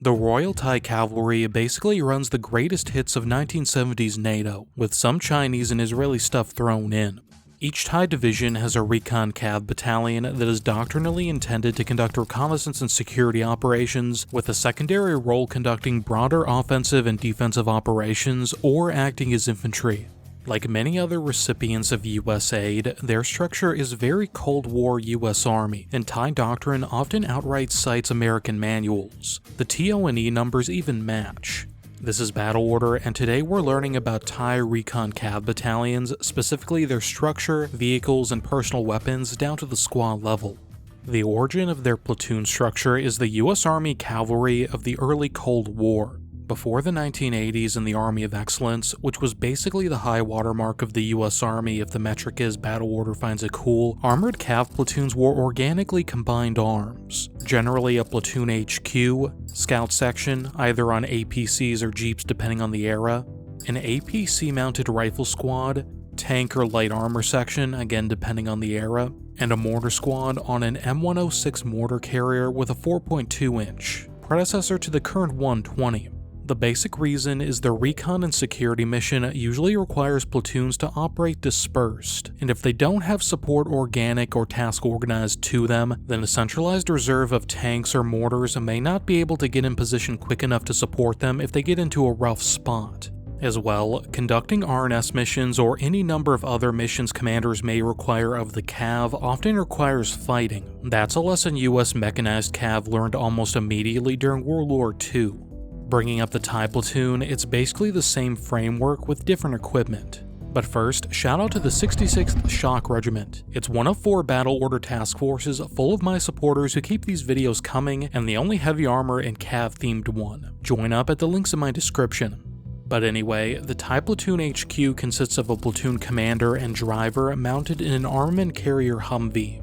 The Royal Thai Cavalry basically runs the greatest hits of 1970s NATO, with some Chinese and Israeli stuff thrown in. Each Thai division has a Recon Cav battalion that is doctrinally intended to conduct reconnaissance and security operations, with a secondary role conducting broader offensive and defensive operations or acting as infantry. Like many other recipients of US aid, their structure is very Cold War US Army, and Thai doctrine often outright cites American manuals. The TO&E numbers even match. This is Battle Order, and today we're learning about Thai Recon Cav battalions, specifically their structure, vehicles, and personal weapons down to the squad level. The origin of their platoon structure is the US Army Cavalry of the early Cold War. Before the 1980s and the Army of Excellence, which was basically the high watermark of the US Army if the metric is Battle Order finds it cool, armored cav platoons wore organically combined arms, generally a platoon HQ, scout section, either on APCs or jeeps depending on the era, an APC-mounted rifle squad, tank or light armor section, again depending on the era, and a mortar squad on an M106 mortar carrier with a 4.2-inch, predecessor to the current 120. The basic reason is the recon and security mission usually requires platoons to operate dispersed, and if they don't have support organic or task organized to them, then a centralized reserve of tanks or mortars may not be able to get in position quick enough to support them if they get into a rough spot. As well, conducting R&S missions or any number of other missions commanders may require of the Cav often requires fighting. That's a lesson US mechanized Cav learned almost immediately during World War II. Bringing up the Thai platoon, it's basically the same framework with different equipment. But first, shout out to the 66th Shock Regiment. It's one of 4 Battle Order task forces full of my supporters who keep these videos coming, and the only heavy armor and cav themed one. Join up at the links in my description. But anyway, the Thai Platoon HQ consists of a platoon commander and driver mounted in an armament carrier Humvee.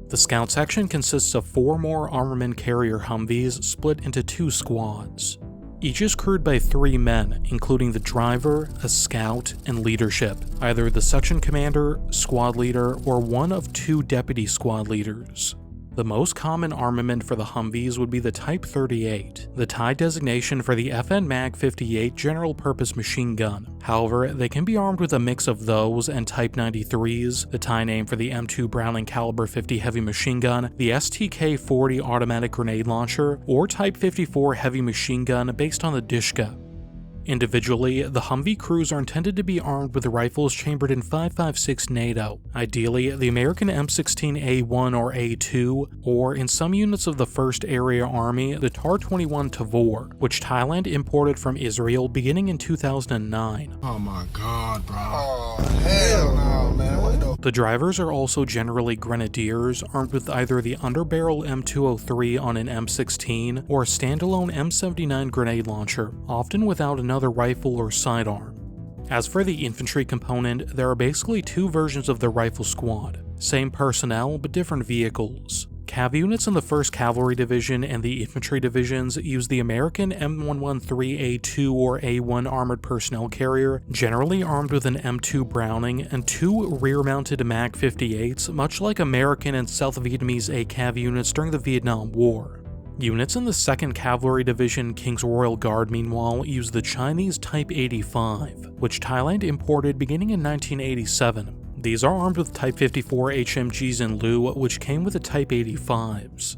The scout section consists of 4 more armament carrier Humvees split into 2 squads. Each is crewed by 3 men, including the driver, a scout, and leadership, either the section commander, squad leader, or one of 2 deputy squad leaders. The most common armament for the Humvees would be the Type 38, the Thai designation for the FN Mag 58 general purpose machine gun. However, they can be armed with a mix of those and Type 93s, the Thai name for the M2 Browning caliber 50 heavy machine gun, the STK-40 automatic grenade launcher, or Type 54 heavy machine gun based on the Dishka. Individually, the Humvee crews are intended to be armed with rifles chambered in 5.56 NATO, ideally the American M16A1 or A2, or in some units of the 1st Area Army, the TAR-21 Tavor, which Thailand imported from Israel beginning in 2009. Oh my god, bro. Oh, hell no, man. What the? The drivers are also generally grenadiers, armed with either the underbarrel M203 on an M16 or a standalone M79 grenade launcher, often without another rifle or sidearm. As for the infantry component, there are basically 2 versions of the rifle squad, same personnel but different vehicles. Cav units in the 1st Cavalry Division and the infantry divisions use the American M113A2 or A1 armored personnel carrier, generally armed with an M2 Browning and 2 rear-mounted Mag 58s, much like American and South Vietnamese ACAV units during the Vietnam War. Units in the 2nd Cavalry Division King's Royal Guard, meanwhile, use the Chinese Type 85, which Thailand imported beginning in 1987. These are armed with Type 54 HMGs in lieu, which came with the Type 85s.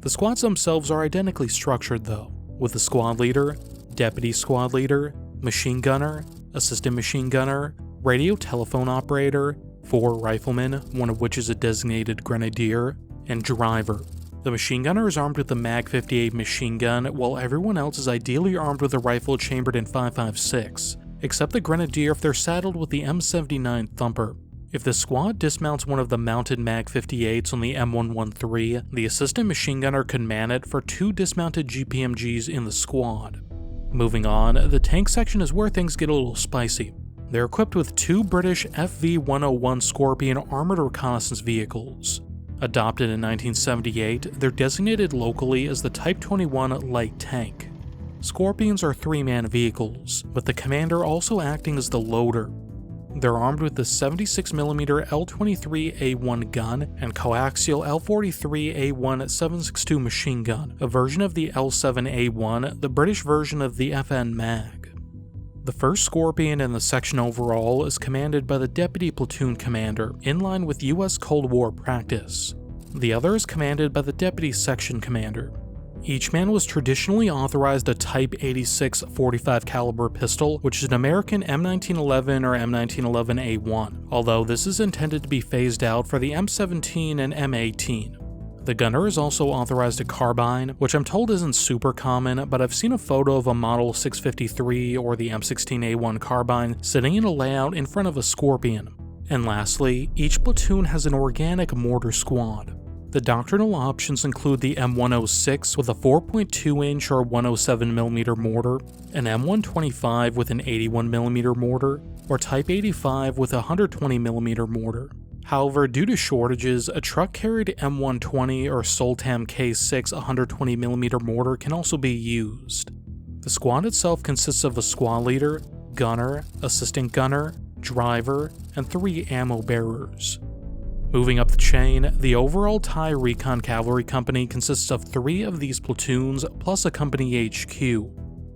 The squads themselves are identically structured though, with the squad leader, deputy squad leader, machine gunner, assistant machine gunner, radio telephone operator, 4 riflemen, one of which is a designated grenadier, and driver. The machine gunner is armed with the Mag 58 machine gun, while everyone else is ideally armed with a rifle chambered in 5.56, except the grenadier if they're saddled with the M79 Thumper. If the squad dismounts one of the mounted Mag 58s on the M113, the assistant machine gunner could man it for 2 dismounted GPMGs in the squad. Moving on, the tank section is where things get a little spicy. They're equipped with 2 British FV-101 Scorpion armored reconnaissance vehicles. Adopted in 1978, they're designated locally as the Type 21 light tank. Scorpions are 3-man vehicles, with the commander also acting as the loader. They're armed with the 76mm L23A1 gun and coaxial L43A1 7.62 machine gun, a version of the L7A1, the British version of the FN Mag. The 1st Scorpion in the section overall is commanded by the Deputy Platoon Commander, in line with US Cold War practice. The other is commanded by the Deputy Section Commander. Each man was traditionally authorized a Type 86 45 caliber pistol, which is an American M1911 or M1911A1, although this is intended to be phased out for the M17 and M18. The gunner is also authorized a carbine, which I'm told isn't super common, but I've seen a photo of a Model 653 or the M16A1 carbine sitting in a layout in front of a Scorpion. And lastly, each platoon has an organic mortar squad. The doctrinal options include the M106 with a 4.2-inch or 107mm mortar, an M125 with an 81mm mortar, or Type 85 with a 120mm mortar. However, due to shortages, a truck-carried M120 or Soltam K6 120mm mortar can also be used. The squad itself consists of a squad leader, gunner, assistant gunner, driver, and 3 ammo bearers. Moving up the chain, the overall Thai Recon Cavalry Company consists of 3 of these platoons plus a company HQ.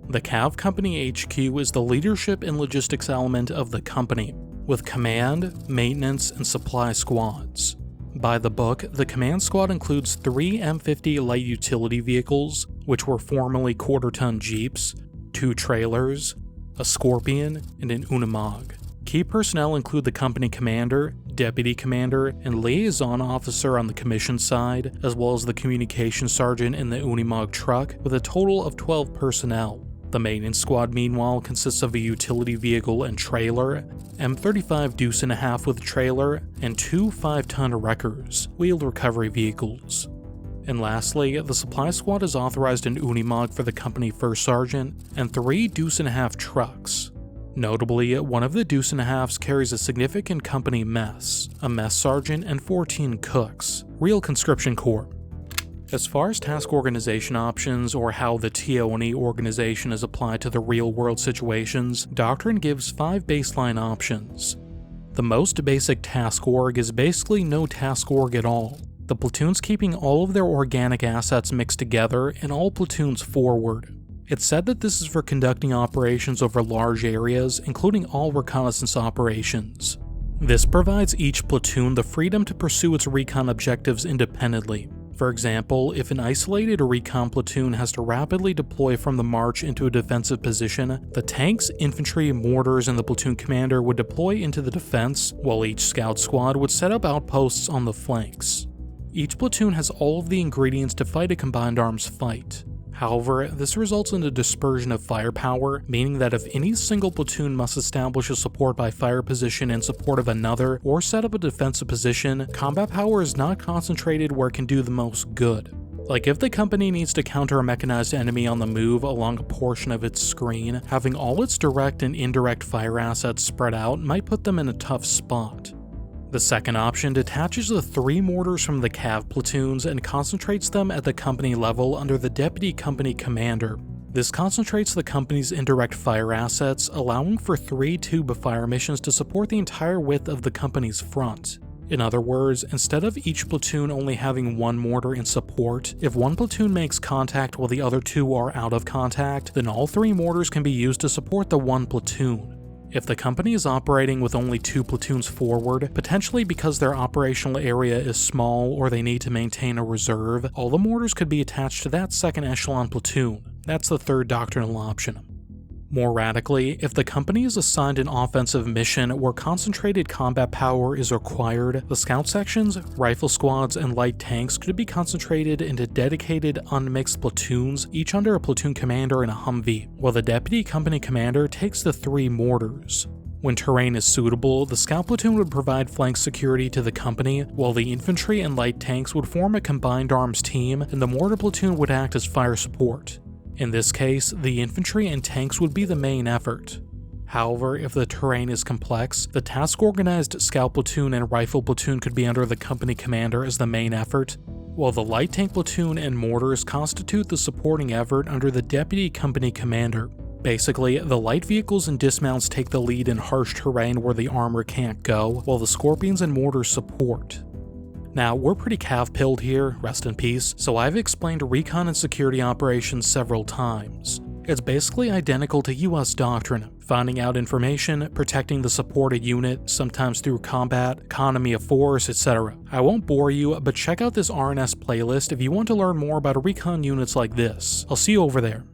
The Cav Company HQ is the leadership and logistics element of the company, with command, maintenance, and supply squads. By the book, the command squad includes 3 M50 light utility vehicles, which were formerly quarter-ton jeeps, 2 trailers, a Scorpion, and an Unimog. Key personnel include the company commander, deputy commander, and liaison officer on the commission side, as well as the communication sergeant in the Unimog truck, with a total of 12 personnel. The maintenance squad, meanwhile, consists of a utility vehicle and trailer, M35 Deuce and a half with trailer, and 2 5-ton wreckers, wheeled recovery vehicles. And lastly, the supply squad is authorized an Unimog for the company first sergeant, and 3 Deuce and a half trucks. Notably, one of the Deuce and a halves carries a significant company mess, a mess sergeant, and 14 cooks, real conscription corps. As far as task organization options or how the TO&E organization is applied to the real-world situations, Doctrine gives 5 baseline options. The most basic task org is basically no task org at all, the platoons keeping all of their organic assets mixed together and all platoons forward. It's said that this is for conducting operations over large areas, including all reconnaissance operations. This provides each platoon the freedom to pursue its recon objectives independently. For example, if an isolated recon platoon has to rapidly deploy from the march into a defensive position, the tanks, infantry, mortars, and the platoon commander would deploy into the defense, while each scout squad would set up outposts on the flanks. Each platoon has all of the ingredients to fight a combined arms fight. However, this results in a dispersion of firepower, meaning that if any single platoon must establish a support by fire position in support of another or set up a defensive position, combat power is not concentrated where it can do the most good. Like if the company needs to counter a mechanized enemy on the move along a portion of its screen, having all its direct and indirect fire assets spread out might put them in a tough spot. The second option detaches the 3 mortars from the Cav platoons and concentrates them at the company level under the Deputy Company Commander. This concentrates the company's indirect fire assets, allowing for 3 tube fire missions to support the entire width of the company's front. In other words, instead of each platoon only having 1 mortar in support, if one platoon makes contact while the other 2 are out of contact, then all 3 mortars can be used to support the 1 platoon. If the company is operating with only 2 platoons forward, potentially because their operational area is small or they need to maintain a reserve, all the mortars could be attached to that second echelon platoon. That's the third doctrinal option. More radically, if the company is assigned an offensive mission where concentrated combat power is required, the scout sections, rifle squads, and light tanks could be concentrated into dedicated unmixed platoons, each under a platoon commander and a Humvee, while the deputy company commander takes the 3 mortars. When terrain is suitable, the scout platoon would provide flank security to the company, while the infantry and light tanks would form a combined arms team, and the mortar platoon would act as fire support. In this case, the infantry and tanks would be the main effort. However, if the terrain is complex, the task-organized scout platoon and rifle platoon could be under the company commander as the main effort, while the light tank platoon and mortars constitute the supporting effort under the deputy company commander. Basically, the light vehicles and dismounts take the lead in harsh terrain where the armor can't go, while the Scorpions and mortars support. Now, we're pretty cav-pilled here, rest in peace, so I've explained recon and security operations several times. It's basically identical to US doctrine, finding out information, protecting the supported unit, sometimes through combat, economy of force, etc. I won't bore you, but check out this RNS playlist if you want to learn more about recon units like this. I'll see you over there.